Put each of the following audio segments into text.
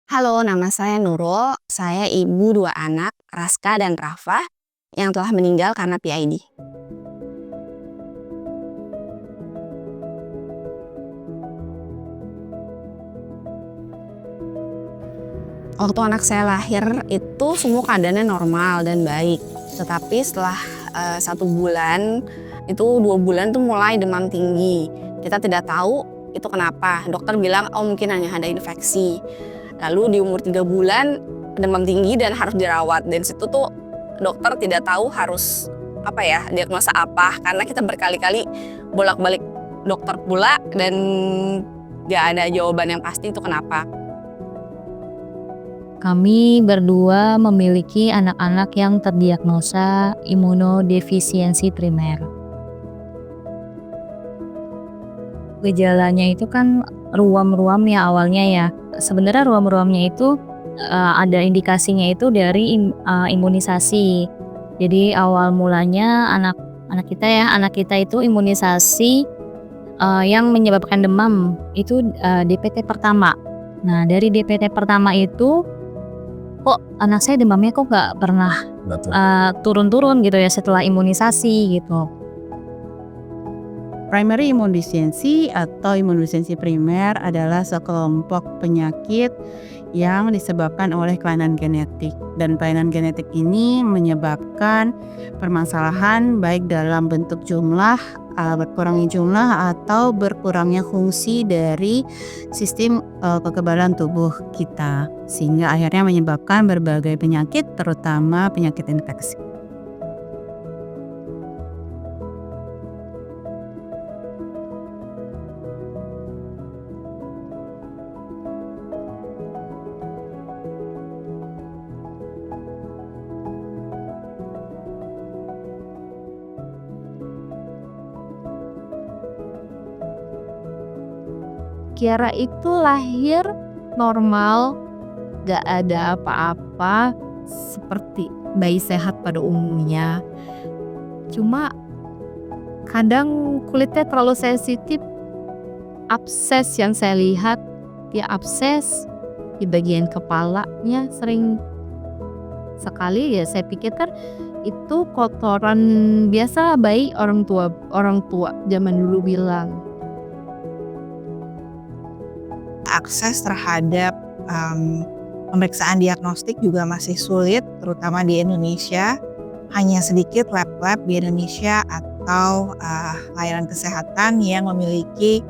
Halo, nama saya Nurul. Saya ibu dua anak, Raska dan Rafa, yang telah meninggal karena PID. Waktu anak saya lahir itu semua keadaannya normal dan baik. Tetapi setelah 1 bulan, itu 2 bulan tuh mulai demam tinggi. Kita tidak tahu itu kenapa. Dokter bilang, oh mungkin hanya ada infeksi. Lalu di umur 3 bulan demam tinggi dan harus dirawat. Dan situ tuh dokter tidak tahu harus diagnosa apa. Karena kita berkali-kali bolak-balik dokter pula dan gak ada jawaban yang pasti itu kenapa. Kami berdua memiliki anak-anak yang terdiagnosa imunodefisiensi primer. Gejalanya itu kan ruam-ruam ya awalnya ya. Sebenarnya ruam-ruamnya itu ada indikasinya itu dari imunisasi. Jadi awal mulanya anak kita itu imunisasi yang menyebabkan demam itu DPT pertama. Nah dari DPT pertama itu kok anak saya demamnya kok nggak pernah turun-turun gitu ya setelah imunisasi gitu. Primary immunodeficiency atau imunodeficiency primer adalah sekelompok penyakit yang disebabkan oleh kelainan genetik, dan kelainan genetik ini menyebabkan permasalahan baik dalam bentuk jumlah, berkurangnya jumlah atau berkurangnya fungsi dari sistem kekebalan tubuh kita, sehingga akhirnya menyebabkan berbagai penyakit, terutama penyakit infeksi. Kiara itu lahir normal, gak ada apa-apa, seperti bayi sehat pada umumnya. Cuma kadang kulitnya terlalu sensitif, abses yang saya lihat, dia abses di bagian kepalanya sering sekali ya. Saya pikir kan itu kotoran biasa bayi orang tua zaman dulu bilang. Akses terhadap pemeriksaan diagnostik juga masih sulit, terutama di Indonesia. Hanya sedikit lab-lab di Indonesia atau layanan kesehatan yang memiliki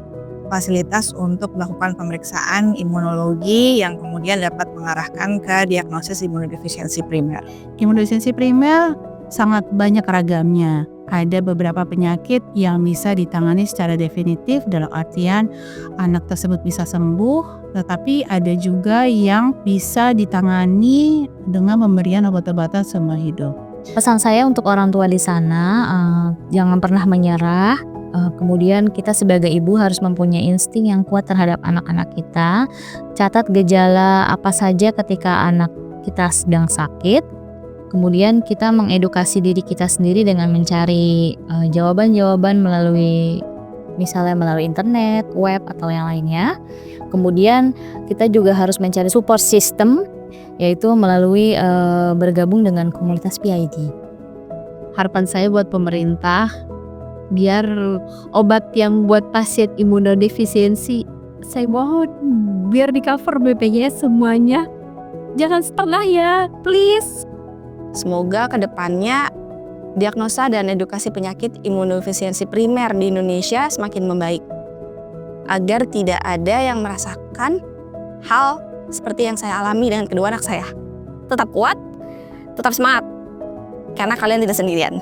fasilitas untuk melakukan pemeriksaan imunologi yang kemudian dapat mengarahkan ke diagnosis imunodefisiensi primer. Imunodefisiensi primer sangat banyak ragamnya. Ada beberapa penyakit yang bisa ditangani secara definitif, dalam artian anak tersebut bisa sembuh, tetapi ada juga yang bisa ditangani dengan pemberian obat-obatan seumur hidup. Pesan saya untuk orang tua di sana, jangan pernah menyerah. Kemudian kita sebagai ibu harus mempunyai insting yang kuat terhadap anak-anak kita. Catat gejala apa saja ketika anak kita sedang sakit. Kemudian kita mengedukasi diri kita sendiri dengan mencari jawaban-jawaban misalnya melalui internet, web atau yang lainnya. Kemudian kita juga harus mencari support system, yaitu melalui bergabung dengan komunitas PID. Harapan saya buat pemerintah, biar obat yang buat pasien imunodefisiensi, saya mohon biar di cover BPJS semuanya. Jangan setengah ya, please. Semoga kedepannya diagnosa dan edukasi penyakit imunodefisiensi primer di Indonesia semakin membaik. Agar tidak ada yang merasakan hal seperti yang saya alami dengan kedua anak saya. Tetap kuat, tetap semangat, karena kalian tidak sendirian.